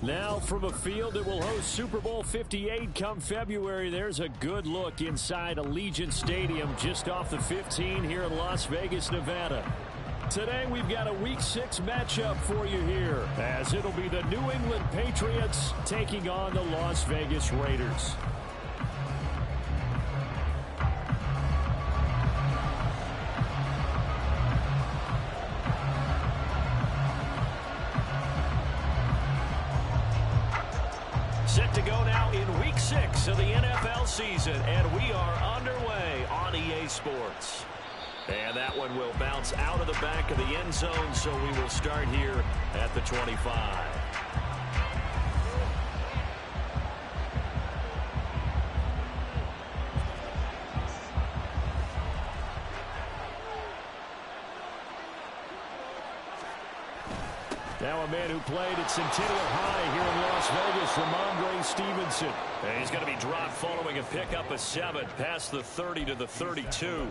Now from a field that will host Super Bowl 58 come February, there's a good look inside Allegiant Stadium just off the 15 here in Las Vegas, Nevada. Today we've got a Week 6 matchup for you here, as it'll be the New England Patriots taking on the Las Vegas Raiders. Set to go now in Week 6 of the NFL season, and we are underway on EA Sports. And that one will bounce out of the back of the end zone, so we will start here at the 25. Now a man who played at Centennial High here in Las Vegas, Ramondre Stevenson. And he's going to be dropped following a pickup of 7 past the 30 to the 32.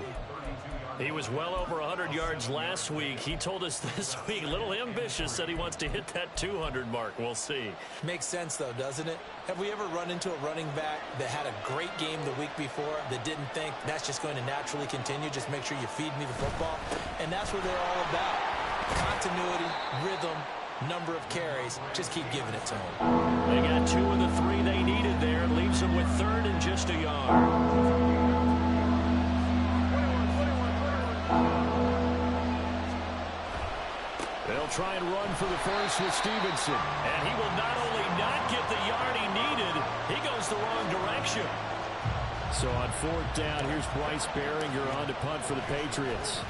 He was well over 100 yards last week. He told us this week, a little ambitious, said he wants to hit that 200 mark. We'll see. Makes sense, though, doesn't it? Have we ever run into a running back that had a great game the week before that didn't think that's just going to naturally continue? Just make sure you feed me the football. And that's what they're all about. Continuity, rhythm, number of carries. Just keep giving it to them. They got 2 of the 3 they needed there. Leaves them with 3rd and just a yard. They'll try and run for the first with Stevenson. And he will not only not get the yard he needed, he goes the wrong direction. So on 4th down, here's Bryce Behringer on to punt for the Patriots.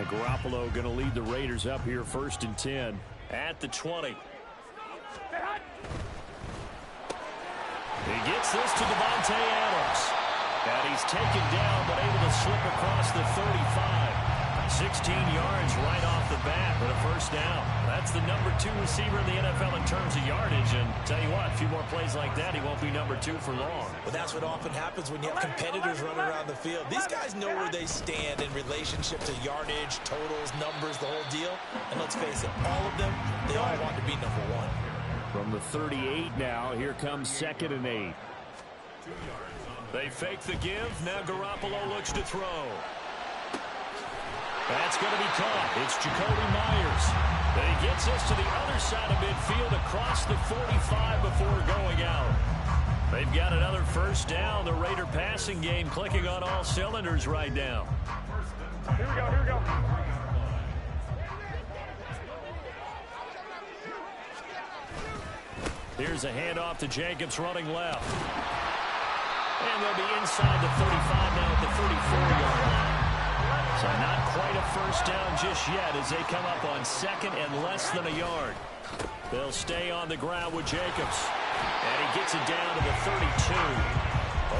Garoppolo going to lead the Raiders up here 1st and 10 at the 20. He gets this to Devontae Adams. And he's taken down but able to slip across the 35. 16 yards right off the bat for a 1st down. That's the number 2 receiver in the NFL in terms of yardage. And tell you what, a few more plays like that, he won't be number 2 for long. Well, that's what often happens when you have competitors running around the field. These guys know where they stand in relationship to yardage, totals, numbers, the whole deal. And let's face it, all of them, they all want to be number 1. From the 38 now, here comes 2nd and 8. They fake the give. Now Garoppolo looks to throw. That's going to be caught. It's Jacoby Myers. And he gets us to the other side of midfield across the 45 before going out. They've got another 1st down. The Raider passing game clicking on all cylinders right now. Here we go, here we go. Here's a handoff to Jacobs running left. And they'll be inside the 35 now at the 34-yard line. So not quite a 1st down just yet as they come up on 2nd and less than a yard. They'll stay on the ground with Jacobs. And he gets it down to the 32.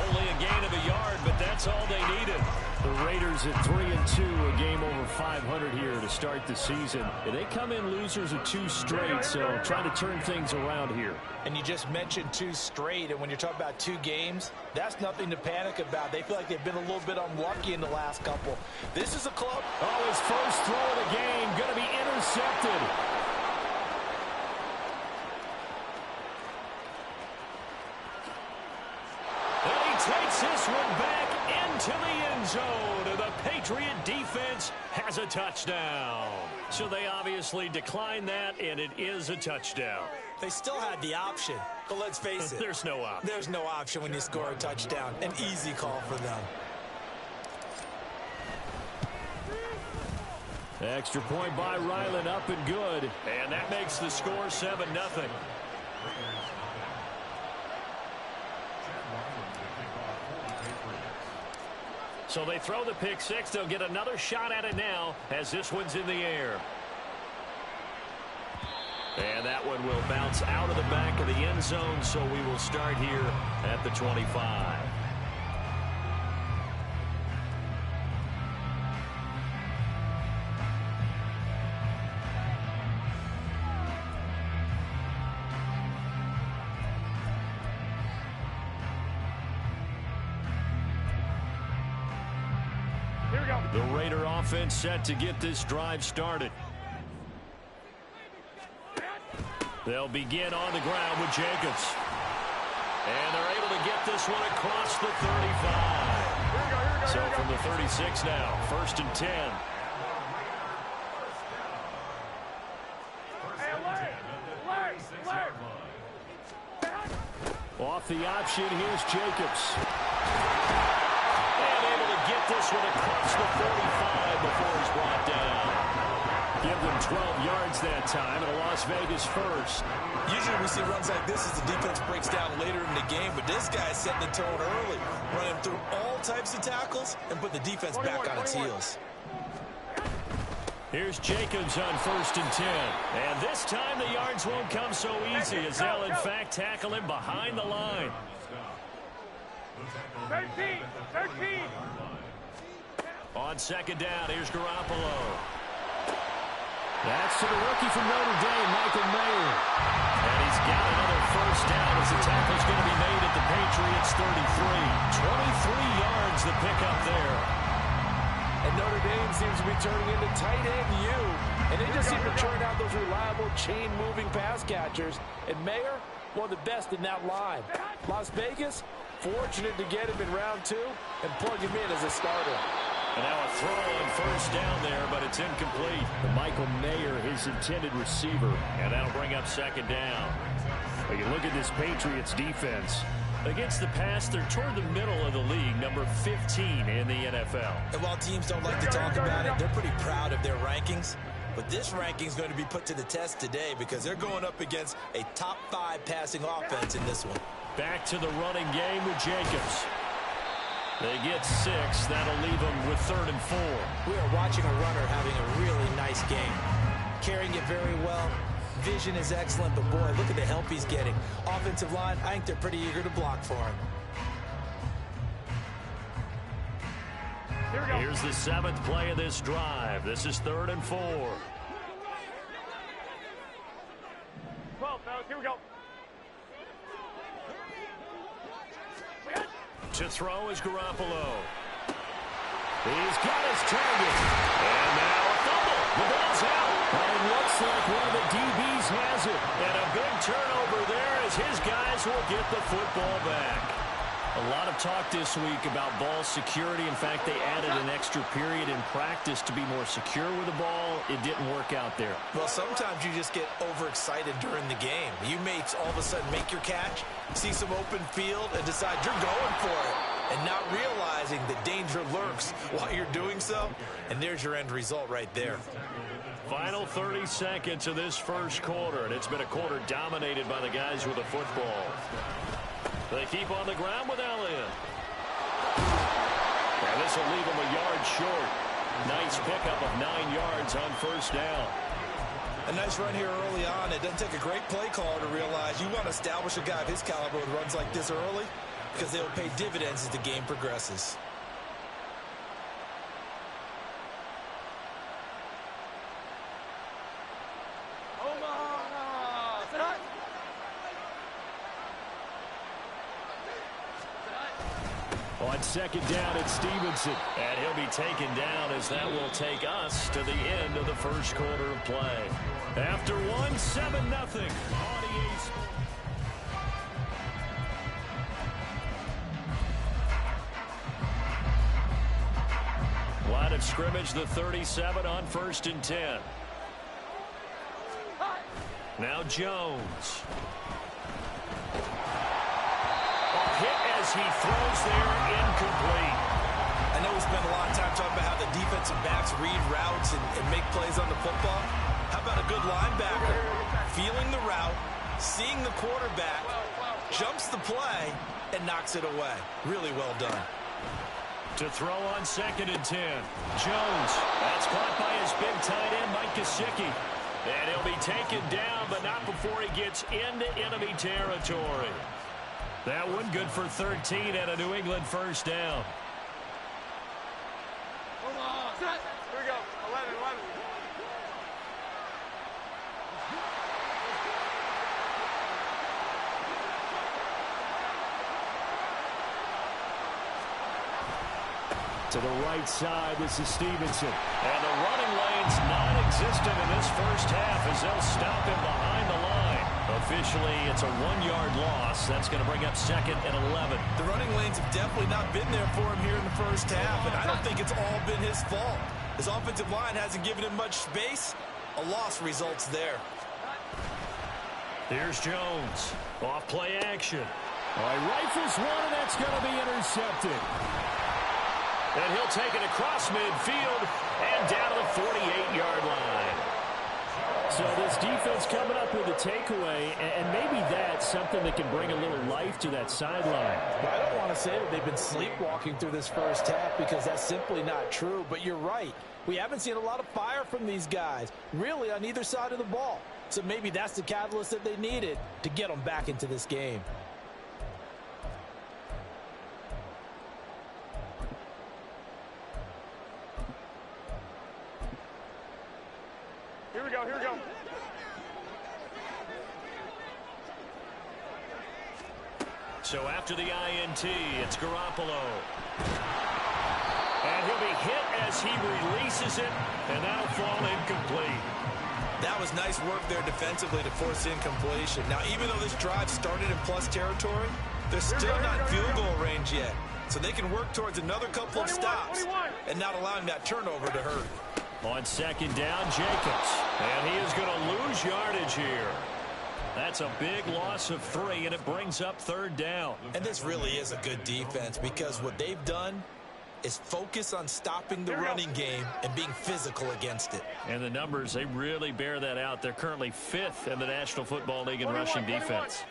Only a gain of a yard, but that's all they needed. The Raiders at 3-2, a game over 500 here to start the season. They come in losers of 2 straight, so trying to turn things around here. And you just mentioned 2 straight, and when you're talking about 2 games, that's nothing to panic about. They feel like they've been a little bit unlucky in the last couple. This is a club. Oh, his first throw of the game going to be intercepted. And he takes this one back into the end zone. And the Patriot defense has a touchdown. So they obviously declined that, and it is a touchdown. They still had the option, but let's face it. There's no option. There's no option when you score a touchdown. An easy call for them. Extra point by Ryland, up and good. And that makes the score 7-0. So they throw the pick six. They'll get another shot at it now as this one's in the air. And that one will bounce out of the back of the end zone, so we will start here at the 25. Here we go. The Raider offense set to get this drive started. They'll begin on the ground with Jacobs. And they're able to get this one across the 35. So from the 36 now, 1st and 10. Off the option, here's Jacobs. And able to get this one across the 45 before he's brought down. Give them 12 yards that time, and a Las Vegas first. Usually we see runs like this as the defense breaks down later in the game, but this guy's setting the tone early, running through all types of tackles and put the defense back on its heels. Here's Jacobs on 1st and 10. And this time the yards won't come so easy as they'll, in fact, tackle him behind the line. 13. On 2nd down, here's Garoppolo. That's to the rookie from Notre Dame, Michael Mayer. And he's got another 1st down as the tackle's going to be made at the Patriots 33. 23 yards the pickup there. And Notre Dame seems to be turning into tight end U. And they just seem to churn out those reliable chain-moving pass catchers. And Mayer, one of the best in that line. Las Vegas, fortunate to get him in round 2 and plug him in as a starter. And now a throw on 1st down there, but it's incomplete. And Michael Mayer, his intended receiver. And that'll bring up 2nd down. Well, you look at this Patriots defense. Against the pass, they're toward the middle of the league, number 15 in the NFL. And while teams don't like to talk about it, they're pretty proud of their rankings. But this ranking is going to be put to the test today because they're going up against a top 5 passing offense in this one. Back to the running game with Jacobs. They get 6. That'll leave them with 3rd and 4. We are watching a runner having a really nice game. Carrying it very well. Vision is excellent, but boy, look at the help he's getting. Offensive line, I think they're pretty eager to block for him. Here we go. Here's the 7th play of this drive. This is 3rd and 4. 12, fellas. Here we go. To throw is Garoppolo. He's got his target. And now a fumble. The ball's out. And it looks like one of the DBs has it. And a big turnover there as his guys will get the football back. A lot of talk this week about ball security. In fact, they added an extra period in practice to be more secure with the ball. It didn't work out there. Well, sometimes you just get overexcited during the game. You may all of a sudden make your catch, see some open field, and decide you're going for it. And not realizing the danger lurks while you're doing so. And there's your end result right there. Final 30 seconds of this first quarter. And it's been a quarter dominated by the guys with the football. They keep on the ground with Elliott. And this will leave them a yard short. Nice pickup of 9 yards on 1st down. A nice run here early on. It doesn't take a great play caller to realize you want to establish a guy of his caliber with runs like this early because they will pay dividends as the game progresses. On 2nd down, it's Stevenson. And he'll be taken down as that will take us to the end of the first quarter of play. After one, 7-0. of scrimmage, the 37 on 1st and 10. Now Jones. A hit as he throws there, incomplete. I know we spent a lot of time talking about how the defensive backs read routes and make plays on the football. How about a good linebacker feeling the route, seeing the quarterback, jumps the play, and knocks it away. Really well done. To throw on 2nd and 10. Jones. That's caught by his big tight end, Mike Gesicki. And he'll be taken down, but not before he gets into enemy territory. That one good for 13 and a New England first down. Here we go. 11. To the right side, this is Stevenson. And the running lane's non-existent in this first half as they'll stop him behind the line. Officially, it's a 1-yard loss. That's going to bring up 2nd and 11. The running lanes have definitely not been there for him here in the first half, and I don't think it's all been his fault. His offensive line hasn't given him much space. A loss results there. Here's Jones. Off play action. All right, rifles one, and that's going to be intercepted. And he'll take it across midfield and down to the 48-yard line. So this defense coming up with a takeaway, and maybe that's something that can bring a little life to that sideline. Well, I don't want to say that they've been sleepwalking through this first half because that's simply not true, but you're right. We haven't seen a lot of fire from these guys, really on either side of the ball. So maybe that's the catalyst that they needed to get them back into this game. Here we go. So after the INT, it's Garoppolo. And he'll be hit as he releases it, and that'll fall incomplete. That was nice work there defensively to force incompletion. Now, even though this drive started in plus territory, they're still not in field goal range yet. So they can work towards another couple of stops and not allowing that turnover to hurt. On 2nd down, Jacobs. And he is going to lose yardage here. That's a big loss of 3, and it brings up 3rd down. And this really is a good defense because what they've done is focus on stopping the running game and being physical against it. And the numbers, they really bear that out. They're currently 5th in the National Football League in rushing defense.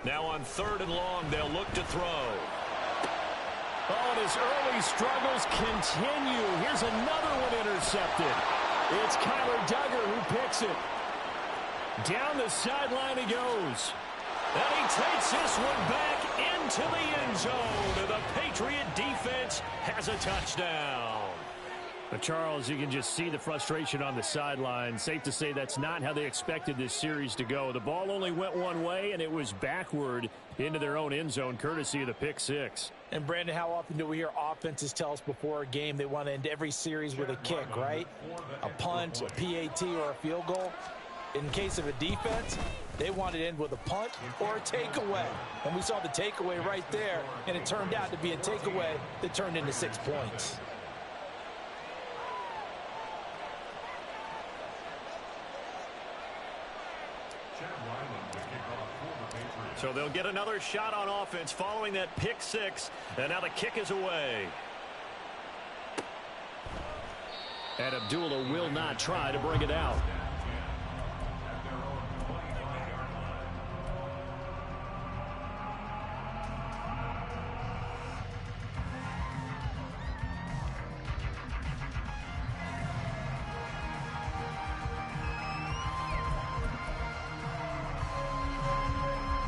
Now on 3rd and long, they'll look to throw. Oh, and his early struggles continue. Here's another one intercepted. It's Kyler Duggar who picks it. Down the sideline he goes. And he takes this one back into the end zone. And the Patriot defense has a touchdown. But Charles, you can just see the frustration on the sideline. Safe to say that's not how they expected this series to go. The ball only went one way, and it was backward into their own end zone, courtesy of the pick six. And, Brandon, how often do we hear offenses tell us before a game they want to end every series with a kick, right? A punt, a PAT, or a field goal. In case of a defense, they want to end with a punt or a takeaway. And we saw the takeaway right there, and it turned out to be a takeaway that turned into 6 points. So they'll get another shot on offense following that pick six. And now the kick is away. And Abdullah will not try to bring it out.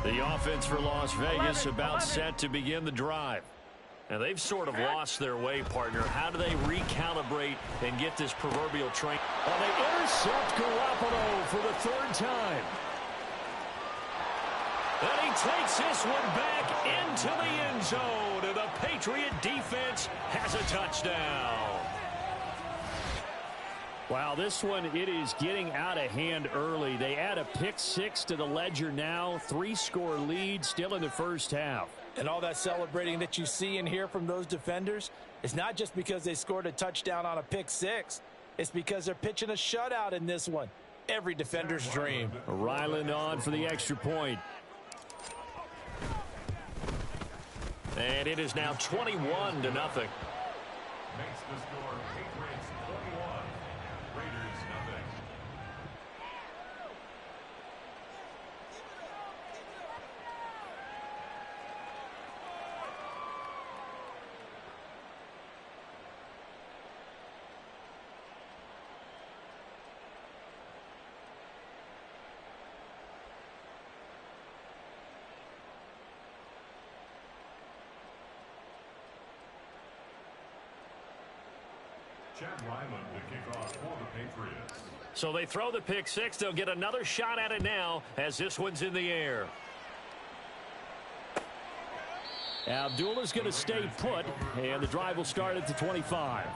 The offense for Las Vegas about set to begin the drive. And they've sort of lost their way, partner. How do they recalibrate and get this proverbial train? And they intercept Garoppolo for the 3rd time. And he takes this one back into the end zone. And the Patriot defense has a touchdown. Wow, this one, it is getting out of hand early. They add a pick six to the ledger now. 3-score lead still in the first half. And all that celebrating that you see and hear from those defenders is not just because they scored a touchdown on a pick six. It's because they're pitching a shutout in this one. Every defender's dream. Ryland on for the extra point. And it is now 21-0. Makes the score Patriots 21, Raiders nothing. So they throw the pick six. They'll get another shot at it now as this one's in the air. Abdullah's going to stay put, and the drive will start at the 25.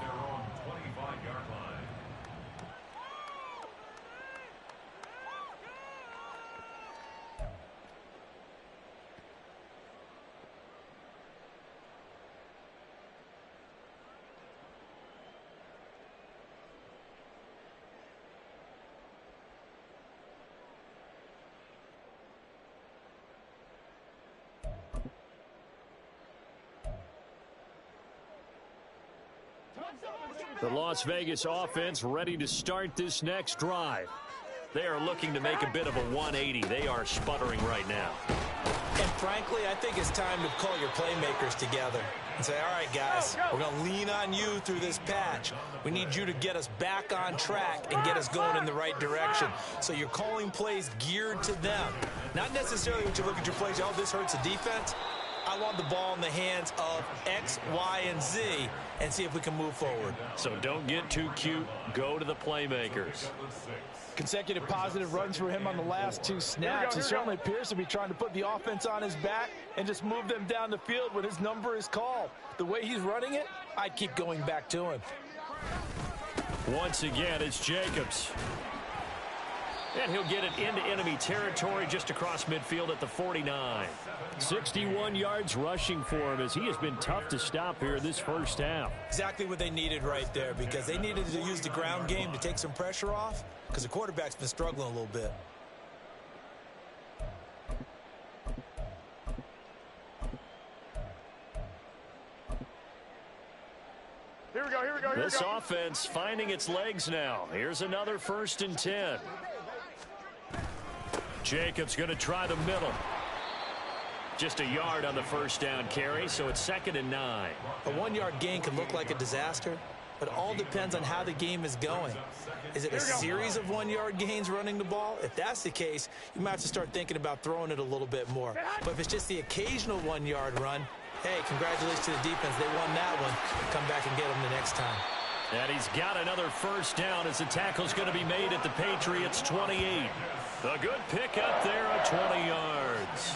The Las Vegas offense ready to start this next drive. They are looking to make a bit of a 180. They are sputtering right now. And frankly, I think it's time to call your playmakers together and say, all right, guys, we're going to lean on you through this patch. We need you to get us back on track and get us going in the right direction. So you're calling plays geared to them. Not necessarily when you look at your plays, oh, this hurts the defense. I want the ball in the hands of X, Y, and Z and see if we can move forward. So don't get too cute. Go to the playmakers. Consecutive positive runs for him on the last two snaps. He certainly appears to be trying to put the offense on his back and just move them down the field when his number is called. The way he's running it, I'd keep going back to him. Once again, it's Jacobs. And he'll get it into enemy territory just across midfield at the 49. 61 yards rushing for him as he has been tough to stop here this first half. Exactly what they needed right there, because they needed to use the ground game to take some pressure off because the quarterback's been struggling a little bit. Here we go, here we go, here we go. This offense finding its legs now. Here's another 1st and 10. Jacobs going to try the middle. Just a yard on the first down carry, so it's 2nd and 9. A 1-yard gain can look like a disaster, but it all depends on how the game is going. Is it a series of 1-yard gains running the ball? If that's the case, you might have to start thinking about throwing it a little bit more. But if it's just the occasional 1-yard run, hey, congratulations to the defense. They won that one. Come back and get them the next time. And he's got another first down as the tackle's going to be made at the Patriots' 28. A good pick up there at 20 yards.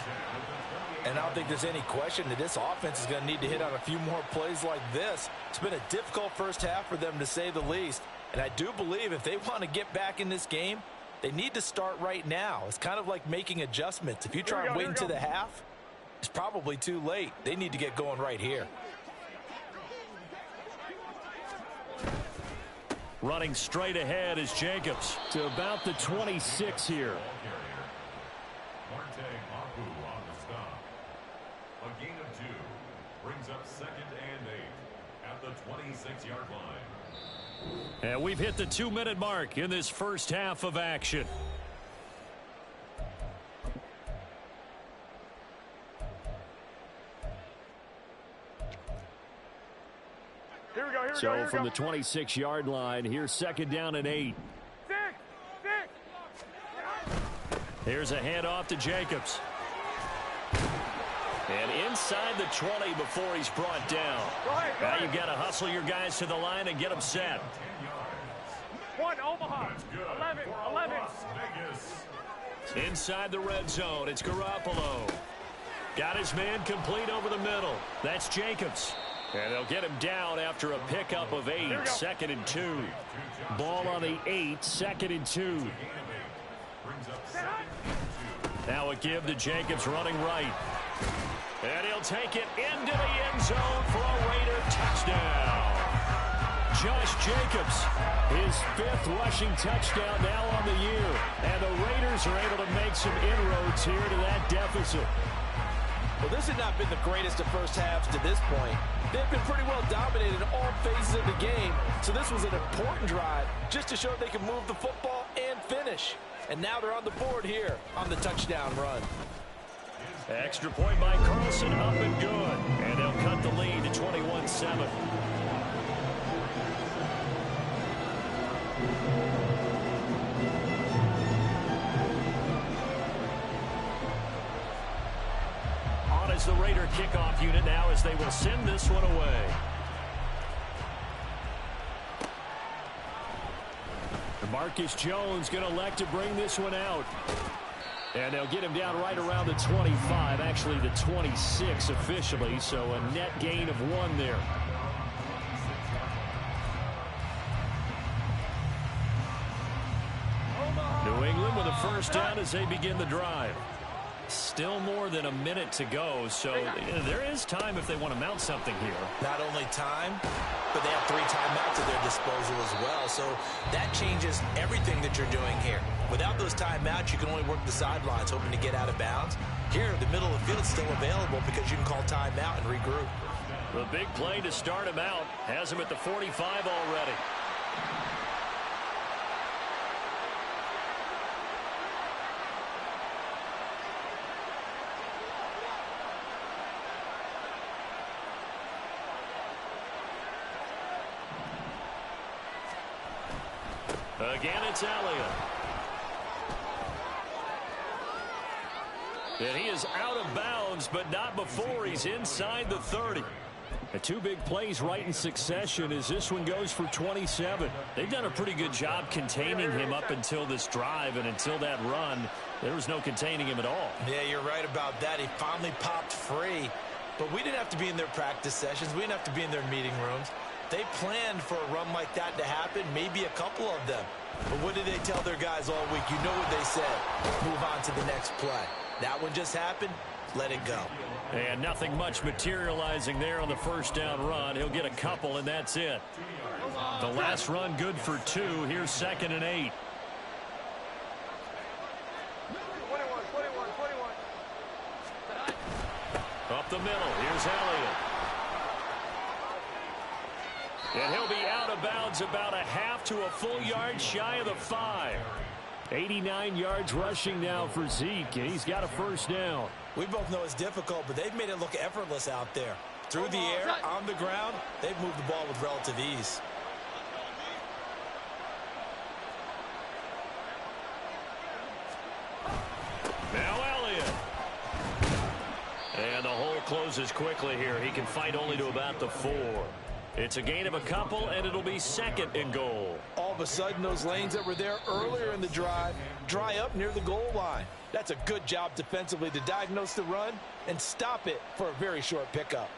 And I don't think there's any question that this offense is going to need to hit on a few more plays like this. It's been a difficult first half for them, to say the least. And I do believe if they want to get back in this game, they need to start right now. It's kind of like making adjustments. If you try and wait until the half, it's probably too late. They need to get going right here. Running straight ahead is Jacobs to about the 26 here. A gain of 2 brings up 2nd and 8 at the 26-yard line. And we've hit the 2-minute mark in this first half of action. Here we go, here we So go, here we from go. the 26-yard line, here's 2nd down and 8. Six. Here's a handoff to Jacobs. And inside the 20 before he's brought down. Now you've got to hustle your guys to the line and get them set. 1 Omaha. 11. Inside the red zone, it's Garoppolo. Got his man complete over the middle. That's Jacobs. And they'll get him down after a pickup of 8. 2nd and 2. Ball on the 8. 2nd and 2. Brings up 2nd. Now a give to Jacobs running right. And he'll take it into the end zone for a Raider touchdown. Josh Jacobs, his 5th rushing touchdown now on the year. And the Raiders are able to make some inroads here to that deficit. Well, this has not been the greatest of first halves to this point. They've been pretty well dominated in all phases of the game, so this was an important drive just to show they can move the football and finish. And now they're on the board here on the touchdown run. Extra point by Carlson, up and good. And they'll cut the lead to 21-7. On is the Raider kickoff unit now as they will send this one away. Marcus Jones going to elect to bring this one out. And they'll get him down right around the 25, actually the 26 officially, so a net gain of 1 there. New England with a first down as they begin the drive. Still more than a minute to go, so there is time if they want to mount something here. Not only time, but they have 3 timeouts at their disposal as well, so that changes everything that you're doing here. Without those timeouts, you can only work the sidelines, hoping to get out of bounds. Here, the middle of the field is still available because you can call timeout and regroup. The big play to start him out has him at the 45 already. Again, it's Elliott. And he is out of bounds, but not before he's inside the 30. The 2 big plays right in succession as this one goes for 27. They've done a pretty good job containing him up until this drive, and until that run, there was no containing him at all. Yeah, you're right about that. He finally popped free, but we didn't have to be in their practice sessions. We didn't have to be in their meeting rooms. They planned for a run like that to happen, maybe a couple of them. But what did they tell their guys all week? You know what they said. Move on to the next play. That one just happened. Let it go. And nothing much materializing there on the first down run. He'll get a couple, and that's it. The last run good for 2. Here's 2nd and 8. 21. Up the middle. Here's Elliott. And he'll be out of bounds about a half to a full yard shy of the 5. 89 yards rushing now for Zeke, and he's got a first down. We both know it's difficult, but they've made it look effortless out there. Through the air, on the ground, they've moved the ball with relative ease. Now Elliott. And the hole closes quickly here. He can fight only to about the 4. It's a gain of a couple, and it'll be 2nd and goal. All of a sudden, those lanes that were there earlier in the drive dry up near the goal line. That's a good job defensively to diagnose the run and stop it for a very short pickup.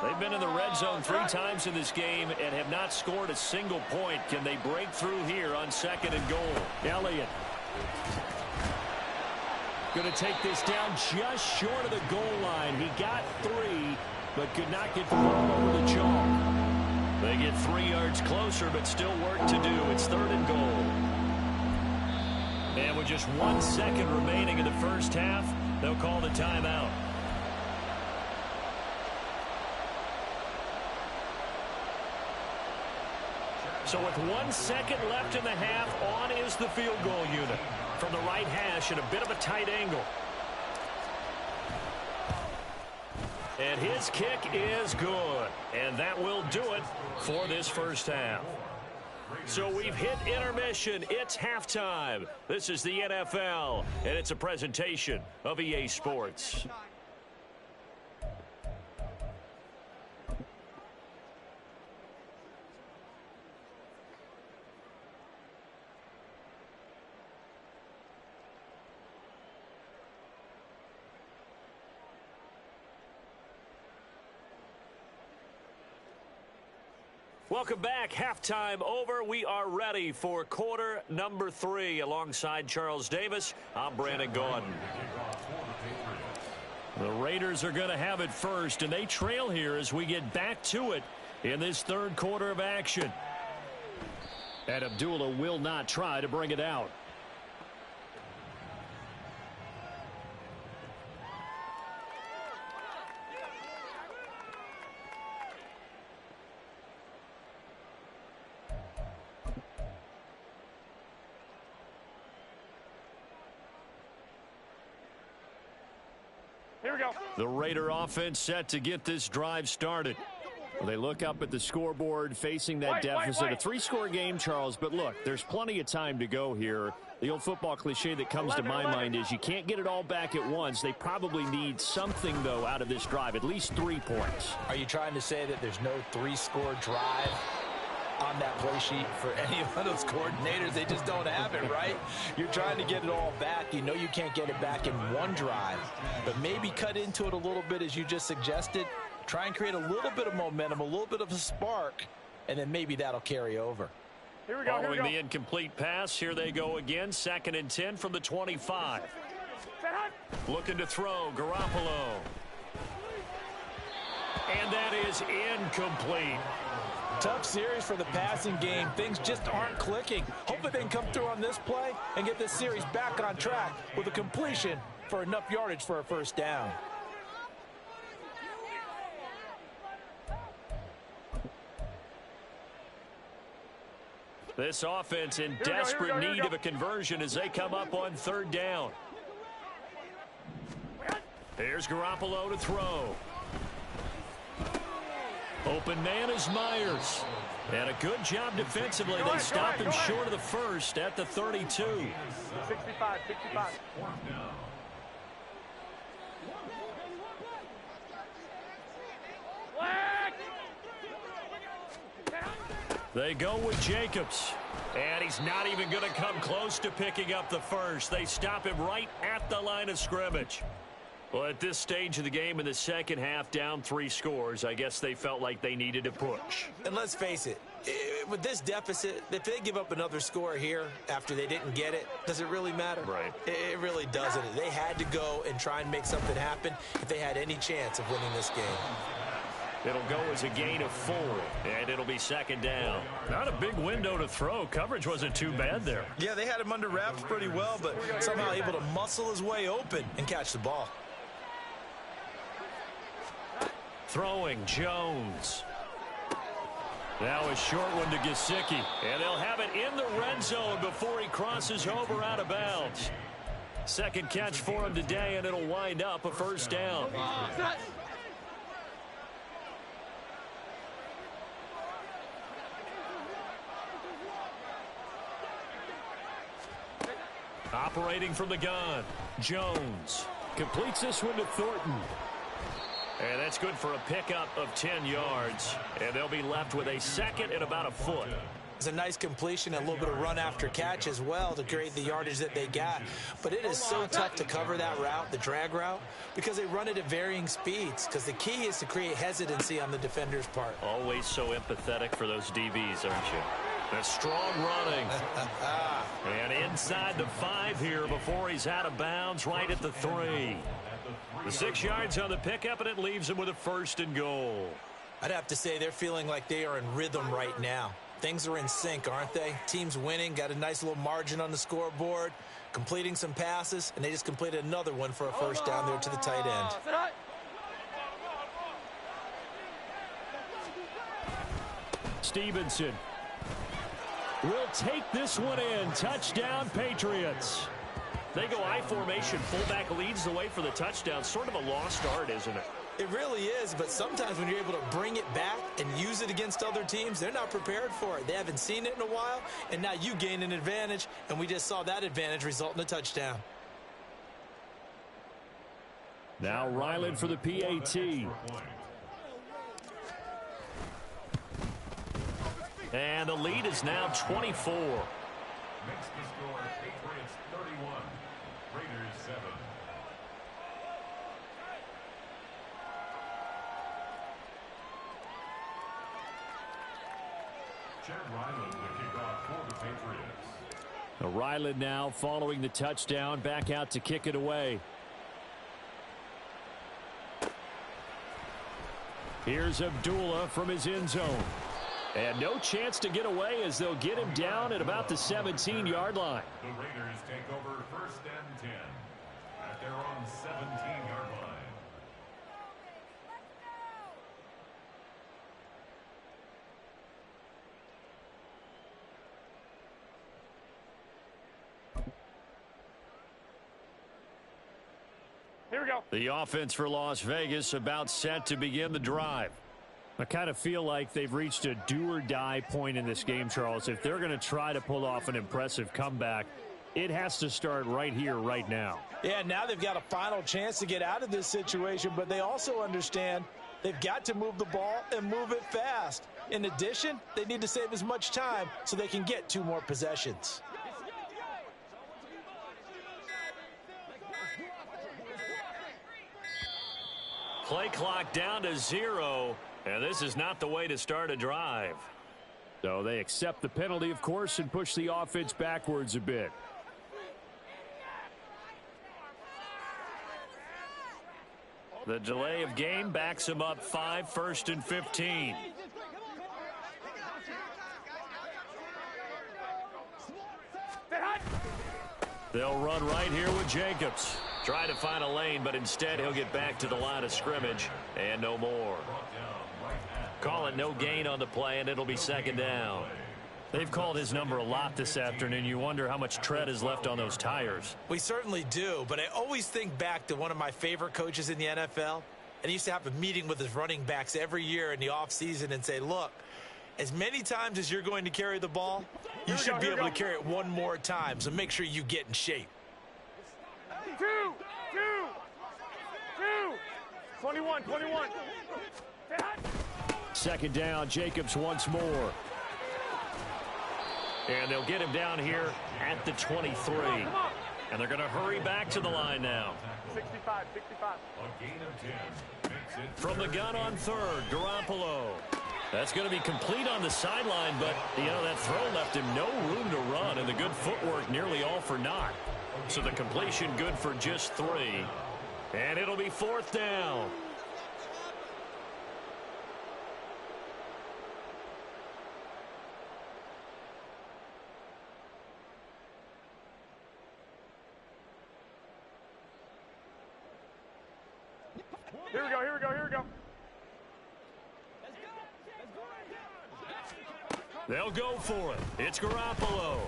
They've been in the red zone 3 times in this game and have not scored a single point. Can they break through here on 2nd and goal? Elliott going to take this down just short of the goal line. He got 3, but could not get the ball over the chalk. They get 3 yards closer, but still work to do. It's 3rd and goal. And with just 1 second remaining in the first half, they'll call the timeout. So with 1 second left in the half, on is the field goal unit. From the right hash at a bit of a tight angle. And his kick is good. And that will do it for this first half. So we've hit intermission. It's halftime. This is the NFL, and it's a presentation of EA Sports. Welcome back. Halftime over. We are ready for quarter number 3. Alongside Charles Davis, I'm Brandon Gaudin. The Raiders are going to have it first, and they trail here as we get back to it in this third quarter of action. And Abdullah will not try to bring it out. Here we go. The Raider offense set to get this drive started. Well, they look up at the scoreboard facing that deficit. A 3-score game, Charles, but look, there's plenty of time to go here. The old football cliche that comes to my mind is you can't get it all back at once. They probably need something, though, out of this drive, at least 3 points. Are you trying to say that there's no 3-score drive on that play sheet for any of those coordinators? They just don't have it, right? You're trying to get it all back. You know you can't get it back in one drive, but maybe cut into it a little bit as you just suggested. Try and create a little bit of momentum, a little bit of a spark, and then maybe that'll carry over. Here we go. Following the incomplete pass, here they go again. 2nd and 10 from the 25. Looking to throw, Garoppolo. And that is incomplete. Tough series for the passing game. Things just aren't clicking. Hopefully they can come through on this play and get this series back on track with a completion for enough yardage for a first down. This offense in desperate need of a conversion as they come up on 3rd down. Here's Garoppolo to throw. Open man is Myers. And a good job defensively. They stop him short of the first at the 32. 65, 65. They go with Jacobs. And he's not even going to come close to picking up the first. They stop him right at the line of scrimmage. Well, at this stage of the game in the second half, down 3 scores, I guess they felt like they needed to push. And let's face it, with this deficit, if they give up another score here after they didn't get it, does it really matter? Right. It really doesn't. They had to go and try and make something happen if they had any chance of winning this game. It'll go as a gain of 4, and it'll be 2nd down. Not a big window to throw. Coverage wasn't too bad there. Yeah, they had him under wraps pretty well, but somehow able to muscle his way open and catch the ball. Throwing, Jones. Now a short one to Gesicki, and they'll have it in the red zone before he crosses over out of bounds. 2nd catch for him today, and it'll wind up a first down. Operating from the gun, Jones completes this one to Thornton. And that's good for a pickup of 10 yards. And they'll be left with a 2nd and about a foot. It's a nice completion, a little bit of run after catch as well to create the yardage that they got. But it is so tough to cover that route, the drag route, because they run it at varying speeds. Because the key is to create hesitancy on the defender's part. Always so empathetic for those DBs, aren't you? A strong running. And inside the 5 here before he's out of bounds, right at the 3. The 6 yards on the pickup, and it leaves him with a 1st and goal. I'd have to say they're feeling like they are in rhythm right now. Things are in sync, aren't they? Team's winning, got a nice little margin on the scoreboard, completing some passes, and they just completed another one for a first down there to the tight end. Stevenson will take this one in. Touchdown, Patriots. They go I formation. Fullback leads the way for the touchdown. Sort of a lost art, isn't it? It really is, but sometimes when you're able to bring it back and use it against other teams, they're not prepared for it. They haven't seen it in a while, and now you gain an advantage, and we just saw that advantage result in a touchdown. Now Ryland for the PAT. And the lead is now 24. Makes the score Patriots 31, Raiders 7. Ryland now following the touchdown, back out to kick it away. Here's Abdullah from his end zone. And no chance to get away as they'll get him down at about the 17-yard line. The Raiders take over 1st and 10 at their own 17-yard line. Here we go. The offense for Las Vegas about set to begin the drive. I kind of feel like they've reached a do-or-die point in this game, Charles. If they're going to try to pull off an impressive comeback, it has to start right here, right now. Yeah, now they've got a final chance to get out of this situation, but they also understand they've got to move the ball and move it fast. In addition, they need to save as much time so they can get 2 more possessions. Play clock down to 0, and this is not the way to start a drive. So they accept the penalty, of course, and push the offense backwards a bit. The delay of game backs him up 5, 1st and 15. They'll run right here with Jacobs. Try to find a lane, but instead he'll get back to the line of scrimmage and no more. Call it no gain on the play, and it'll be 2nd down. They've called his number a lot this afternoon. You wonder how much tread is left on those tires. We certainly do, but I always think back to one of my favorite coaches in the NFL. And he used to have a meeting with his running backs every year in the offseason and say, look, as many times as you're going to carry the ball, you should be able to carry it 1 more time, so make sure you get in shape. 21. 2nd down, Jacobs once more. And they'll get him down here at the 23. And they're going to hurry back to the line now. 65. A gain of 10. From the gun on 3rd, Garoppolo. That's going to be complete on the sideline, but, that throw left him no room to run, and the good footwork nearly all for naught. So the completion good for just 3. And it'll be 4th down. Here we go. They'll go for it. It's Garoppolo.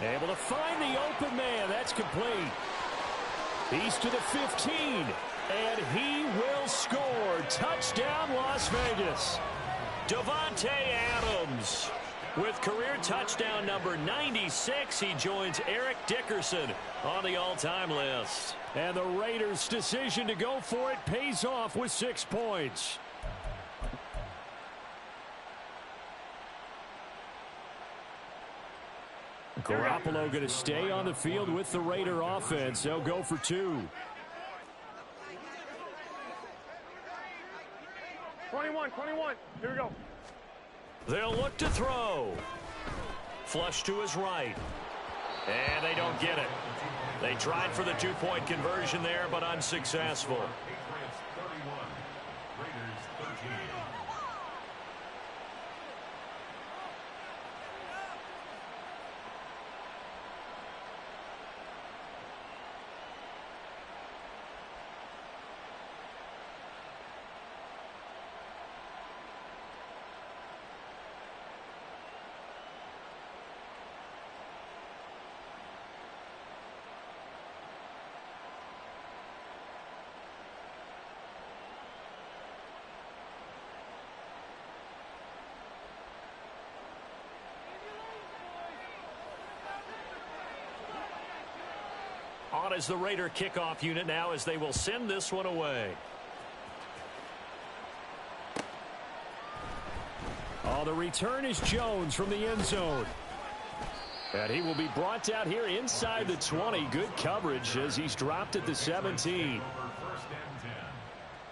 Able to find the open man. That's complete. He's to the 15. And he will score. Touchdown, Las Vegas. Davante Adams. With career touchdown number 96, he joins Eric Dickerson on the all-time list. And the Raiders' decision to go for it pays off with 6 points. Garoppolo going to stay on the field with the Raider offense. They'll go for 2. 21. Here we go. They'll look to throw. Flush to his right. And they don't get it. They tried for the 2-point conversion there, but unsuccessful. Patriots 31, Raiders 13. On as the Raider kickoff unit now as they will send this one away. Oh, the return is Jones from the end zone. And he will be brought out here inside the 20. Good coverage as he's dropped at the 17. First and 10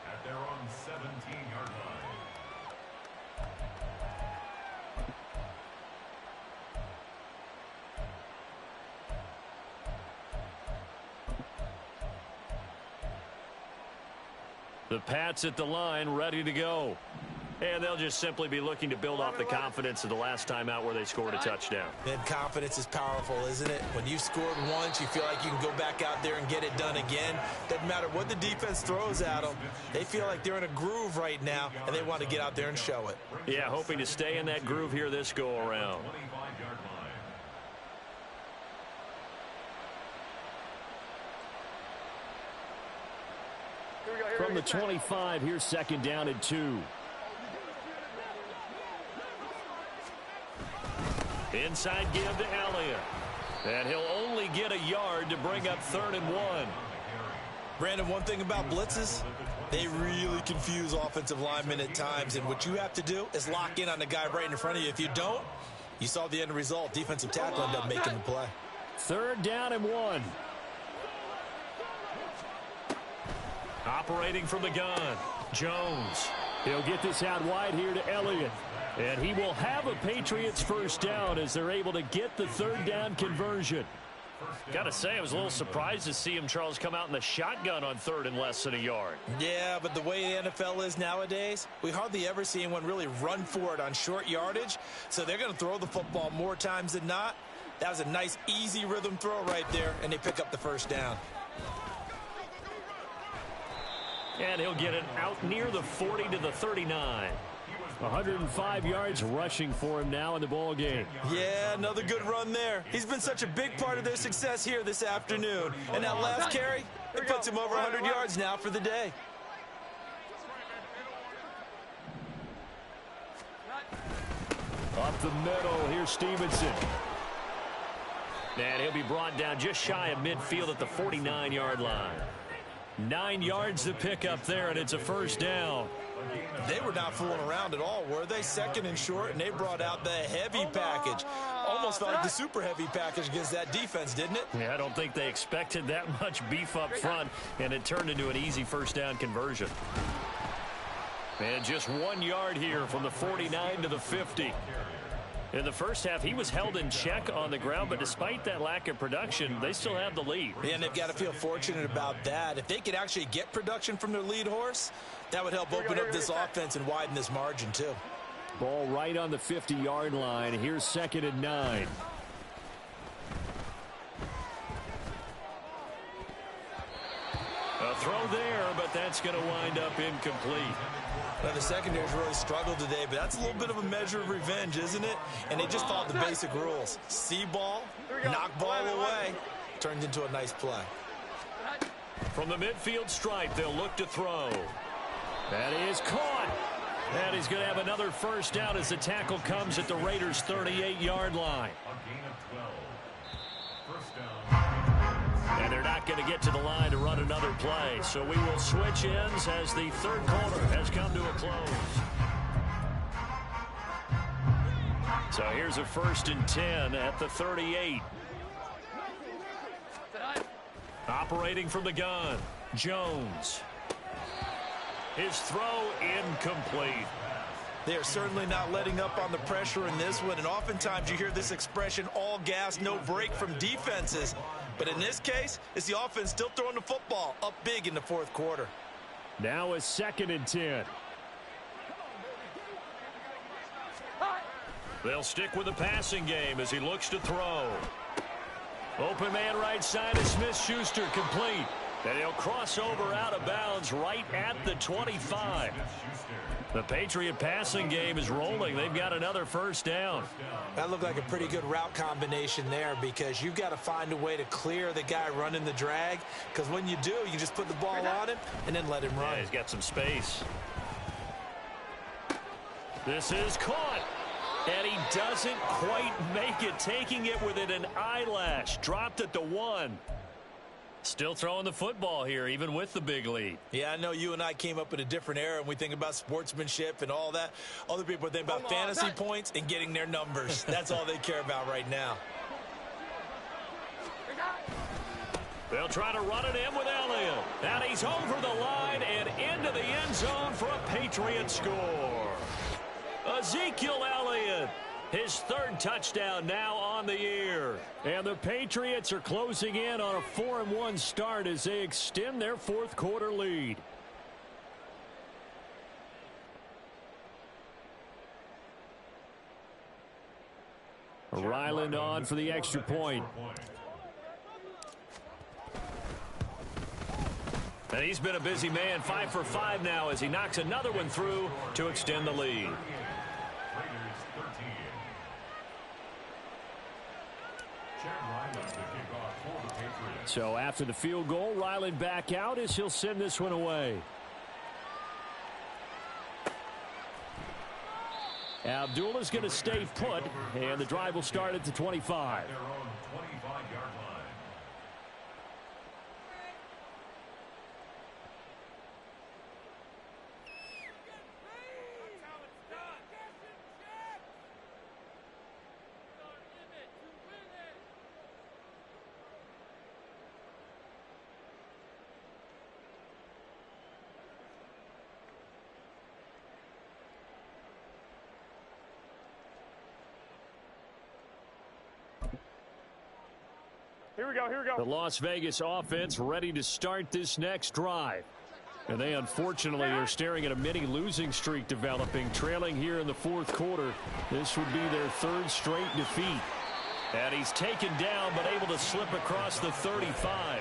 at their own 17-yard line. The Pats at the line, ready to go. And they'll just simply be looking to build off the confidence of the last time out where they scored a touchdown. And confidence is powerful, isn't it? When you've scored once, you feel like you can go back out there and get it done again. Doesn't matter what the defense throws at them. They feel like they're in a groove right now, and they want to get out there and show it. Yeah, hoping to stay in that groove here this go-around. From the 25, here's second down and 2. Inside give to Elliott. And he'll only get a yard to bring up 3rd and 1. Brandon, one thing about blitzes, they really confuse offensive linemen at times. And what you have to do is lock in on the guy right in front of you. If you don't, you saw the end result. Defensive tackle ended up making the play. 3rd down and 1. Operating from the gun, Jones. He'll get this out wide here to Elliott. And he will have a Patriots first down as they're able to get the 3rd down conversion. Got to say, I was a little surprised to see him, Charles, come out in the shotgun on 3rd and less than a yard. Yeah, but the way the NFL is nowadays, we hardly ever see anyone really run for it on short yardage. So they're going to throw the football more times than not. That was a nice, easy rhythm throw right there, and they pick up the first down. And he'll get it out near the 40 to the 39. 105 yards rushing for him now in the ball game. Yeah, another good run there. He's been such a big part of their success here this afternoon. And that last carry, it puts him over 100 yards now for the day. Up the middle, here's Stevenson. And he'll be brought down just shy of midfield at the 49-yard line. 9 yards to pick up there, and it's a first down. They were not fooling around at all, were they? 2nd and short, and they brought out the heavy package. Almost felt like the super heavy package against that defense, didn't it? Yeah, I don't think they expected that much beef up front, and it turned into an easy first down conversion. And just 1 yard here from the 49 to the 50. In the first half, he was held in check on the ground, but despite that lack of production, they still have the lead. Yeah, and they've got to feel fortunate about that. If they could actually get production from their lead horse, that would help open up this offense and widen this margin, too. Ball right on the 50-yard line. Here's 2nd and 9. A throw there, but that's going to wind up incomplete. Now, the secondary's really struggled today, but that's a little bit of a measure of revenge, isn't it? And they just followed the basic rules. See ball, knock ball away, turns into a nice play. From the midfield stripe, they'll look to throw. That is caught. And he's going to have another first down as the tackle comes at the Raiders' 38-yard line. And they're not going to get to the line to run another play. So we will switch ends as the 3rd quarter has come to a close. So here's a 1st and 10 at the 38. Operating from the gun, Jones. His throw incomplete. They are certainly not letting up on the pressure in this one, and oftentimes you hear this expression, all gas, no break from defenses. But in this case, it's the offense still throwing the football up big in the 4th quarter. Now a 2nd and 10. They'll stick with the passing game as he looks to throw. Open man right side is Smith-Schuster, complete. And he'll cross over out of bounds right at the 25. The Patriot passing game is rolling. They've got another first down. That looked like a pretty good route combination there, because you've got to find a way to clear the guy running the drag, because when you do, you just put the ball on him and then let him run. Yeah, he's got some space. This is caught. And he doesn't quite make it, taking it within an eyelash. Dropped at the 1. Still throwing the football here, even with the big lead. Yeah, I know you and I came up in a different era, and we think about sportsmanship and all that. Other people think about fantasy points and getting their numbers. That's all they care about right now. They'll try to run it in with Elliott. And he's over the line and into the end zone for a Patriot score. Ezekiel Elliott, his 3rd touchdown now on the year. And the Patriots are closing in on a 4-1 start as they extend their 4th quarter lead. Ryland on for the extra point. And he's been a busy man, 5 for 5 now as he knocks another one through to extend the lead. So after the field goal, Ryland back out as he'll send this one away. Abdullah's going to stay put, and the drive will start at the 25. Here we go, here we go. The Las Vegas offense ready to start this next drive. And they unfortunately are staring at a mini losing streak developing, trailing here in the fourth quarter. This would be their third straight defeat. And he's taken down but able to slip across the 35.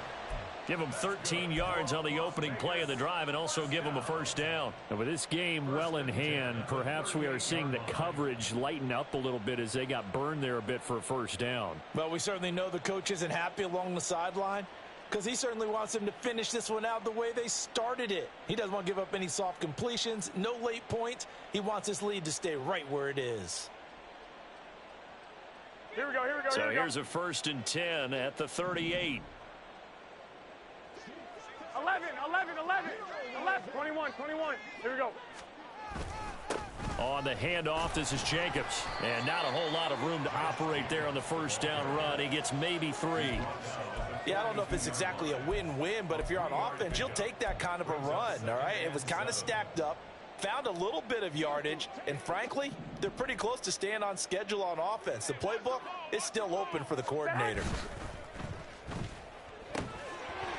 Give him 13 yards on the opening play of the drive and also give him a first down. And with this game well in hand, perhaps we are seeing the coverage lighten up a little bit as they got burned there a bit for a first down. Well, we certainly know the coach isn't happy along the sideline because he certainly wants them to finish this one out the way they started it. He doesn't want to give up any soft completions, no late points. He wants his lead to stay right where it is. Here we go, here we go, So here we go. here's a 1st and 10 at the 38. 11, 21. Here we go. On the handoff, this is Jacobs. And not a whole lot of room to operate there on the first down run. He gets maybe 3. Yeah, I don't know if it's exactly a win-win, but if you're on offense, you'll take that kind of a run, all right? It was kind of stacked up, found a little bit of yardage, and frankly, they're pretty close to staying on schedule on offense. The playbook is still open for the coordinator.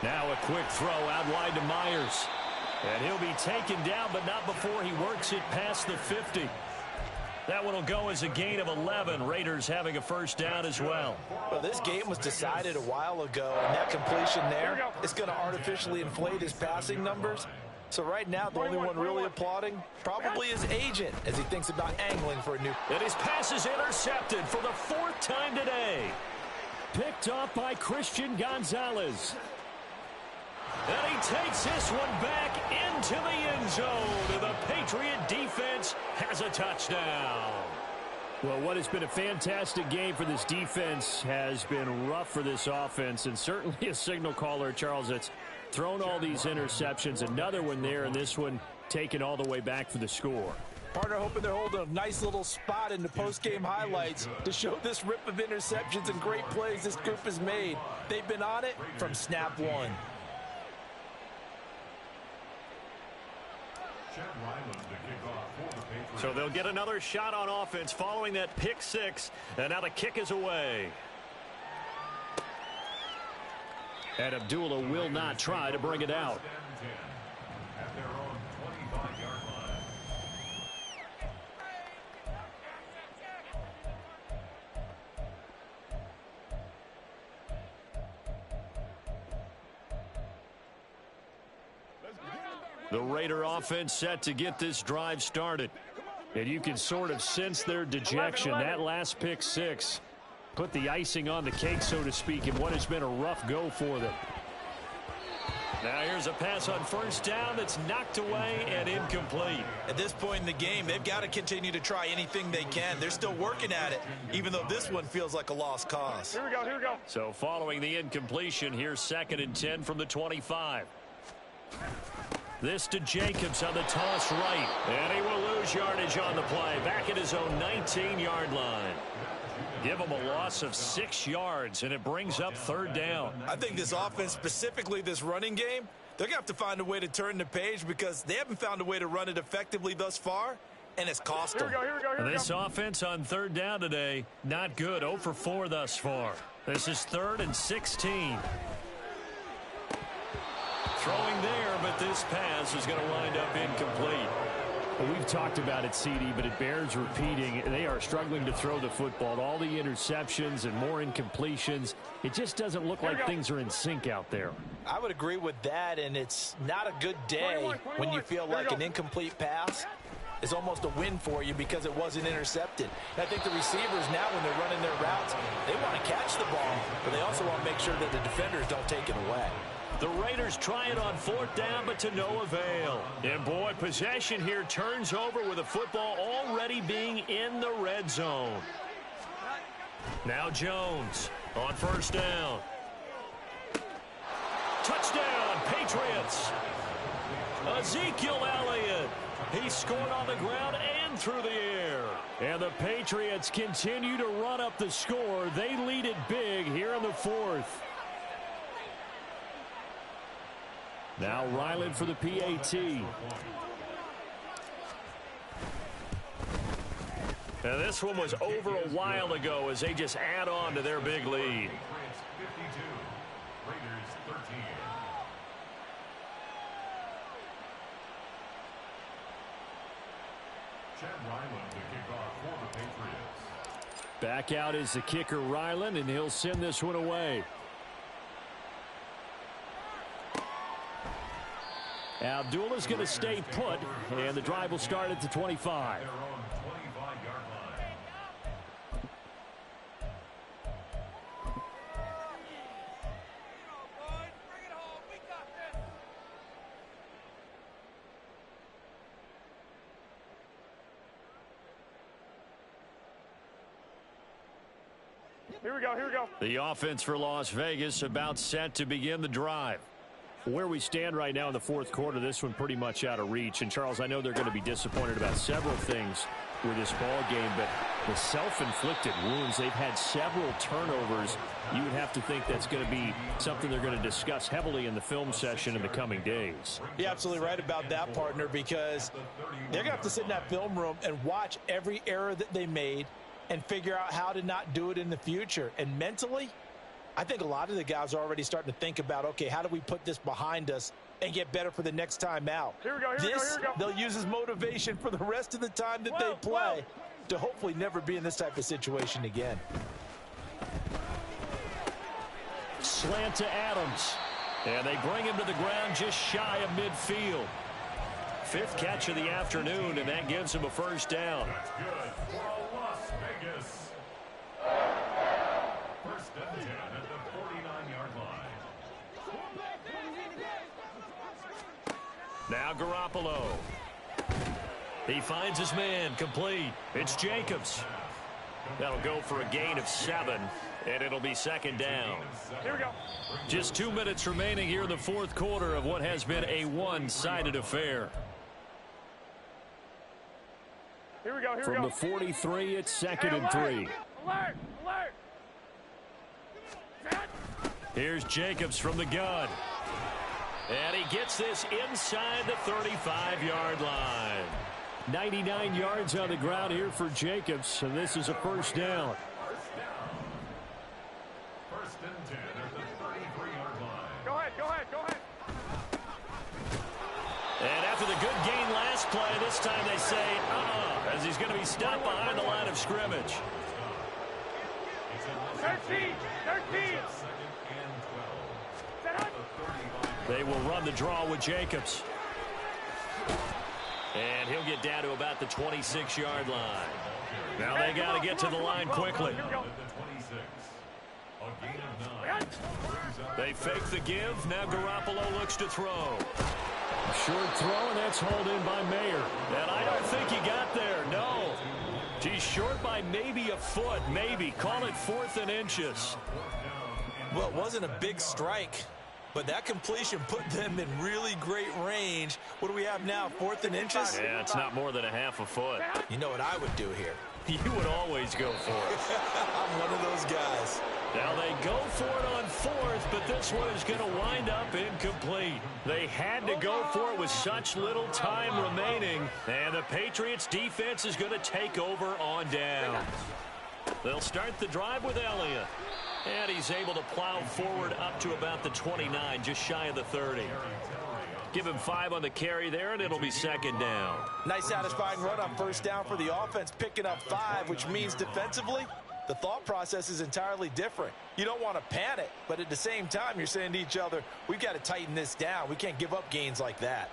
Now a quick throw out wide to Myers. And he'll be taken down, but not before he works it past the 50. That one will go as a gain of 11. Raiders having a first down as well. Well, this game was decided a while ago, and that completion there is going to artificially inflate his passing numbers. So right now, the only one really applauding probably his agent as he thinks about angling for a new. And his pass is intercepted for the 4th time today. Picked off by Christian Gonzalez. And he takes this one back into the end zone. And the Patriot defense has a touchdown. Well, what has been a fantastic game for this defense has been rough for this offense, and certainly a signal caller, Charles, that's thrown all these interceptions. Another one there, and this one taken all the way back for the score. Partner hoping they're holding a nice little spot in the post-game highlights to show this rip of interceptions and great plays this group has made. They've been on it from snap one. So they'll get another shot on offense following that pick 6. And now the kick is away. And Abdullah will not try to bring it out. At their own 25-yard line. The Raider offense set to get this drive started. And you can sort of sense their dejection. That last pick 6 put the icing on the cake, so to speak, in what has been a rough go for them. Now here's a pass on first down that's knocked away and incomplete. At this point in the game, they've got to continue to try anything they can. They're still working at it, even though this one feels like a lost cause. Here we go, here we go. So following the incompletion, here's 2nd and 10 from the 25. This to Jacobs on the toss right. And he will lose yardage on the play. Back at his own 19-yard line. Give him a loss of 6 yards, and it brings up 3rd down. I think this offense, specifically this running game, they're going to have to find a way to turn the page because they haven't found a way to run it effectively thus far, and it's cost them. Here we go, here we go, here we go. This offense on 3rd down today, not good. 0 for 4 thus far. This is 3rd and 16. Throwing there, but this pass is going to wind up incomplete. Well, we've talked about it, CD, but it bears repeating. They are struggling to throw the football. All the interceptions and more incompletions. It just doesn't look like things are in sync out there. I would agree with that, and it's not a good day when you feel like an incomplete pass is almost a win for you because it wasn't intercepted. And I think the receivers now, when they're running their routes, they want to catch the ball, but they also want to make sure that the defenders don't take it away. The Raiders try it on 4th down, but to no avail. And, boy, possession here turns over with the football already being in the red zone. Now Jones on 1st down. Touchdown, Patriots. Ezekiel Elliott. He scored on the ground and through the air. And the Patriots continue to run up the score. They lead it big here in the 4th. Now Ryland for the PAT. And this one was over a while ago as they just add on to their big lead. Back out is the kicker, Ryland, and he'll send this one away. Abdullah's going to stay put, and the drive will start at the 25. Here we go, here we go. The offense for Las Vegas about set to begin the drive. Where we stand right now in the 4th quarter, this one pretty much out of reach. And, Charles, I know they're going to be disappointed about several things with this ball game, but the self-inflicted wounds, they've had several turnovers. You would have to think that's going to be something they're going to discuss heavily in the film session in the coming days. You're absolutely right about that, partner, because they're going to have to sit in that film room and watch every error that they made and figure out how to not do it in the future. And mentally, I think a lot of the guys are already starting to think about, okay, how do we put this behind us and get better for the next time out? Here we go, here we go, here we go. They'll use as motivation for the rest of the time that they play to hopefully never be in this type of situation again. Slant to Adams. And they bring him to the ground just shy of midfield. 5th catch of the afternoon, and that gives him a 1st down. That's good for Las Vegas. 1st and 10 at the 49-yard line. Now Garoppolo. He finds his man, complete. It's Jacobs. That'll go for a gain of 7, and it'll be 2nd down. Here we go. Just 2 minutes remaining here in the 4th quarter of what has been a one-sided affair. Here we go, here From we go. the 43, it's 2nd and 3. Alert, alert. Here's Jacobs from the gun. And he gets this inside the 35-yard line. 99 yards on the ground here for Jacobs, and this is a 1st down. 1st and 10 at the 33-yard line. Go ahead, go ahead, go ahead. And after the good gain last play, this time they say, as he's going to be stopped behind the line of scrimmage. 13, 13. They will run the draw with Jacobs. And he'll get down to about the 26-yard line. Now they got to get to the line quickly. They fake the give. Now Garoppolo looks to throw. A short throw, and that's hauled in by Mayer. And I don't think he got there, no. He's short by maybe a foot, maybe. Call it 4th and inches. Well, it wasn't a big strike, but that completion put them in really great range. What do we have now, 4th and inches? Yeah, it's not more than a half a foot. You know what I would do here? You would always go for it. I'm one of those guys. Now they go for it on 4th, but this one is going to wind up incomplete. They had to go for it with such little time remaining, and the Patriots defense is going to take over on down. They'll start the drive with Elliott, and he's able to plow forward up to about the 29, just shy of the 30. Give him 5 on the carry there, and it'll be second down. Nice satisfying run on first down for the offense, picking up 5, which means defensively, the thought process is entirely different. You don't want to panic, but at the same time, you're saying to each other, we've got to tighten this down. We can't give up gains like that.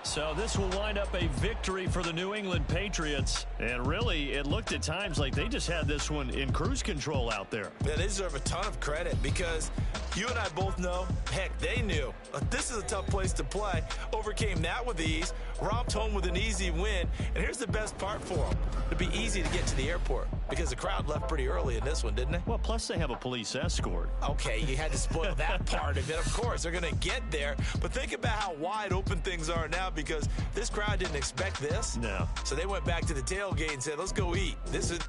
So this will wind up a victory for the New England Patriots. And really, it looked at times like they just had this one in cruise control out there. Yeah, they deserve a ton of credit because you and I both know, heck, they knew. This is a tough place to play. Overcame that with ease, romped home with an easy win. And here's the best part for them. It'd be easy to get to the airport because the crowd left pretty early in this one, didn't they? Well, plus they have a police escort. Okay, you had to spoil that part of it. Of course, they're going to get there. But think about how wide open things are now because this crowd didn't expect this. No. So they went back to the tailgate and said, let's go eat. This is...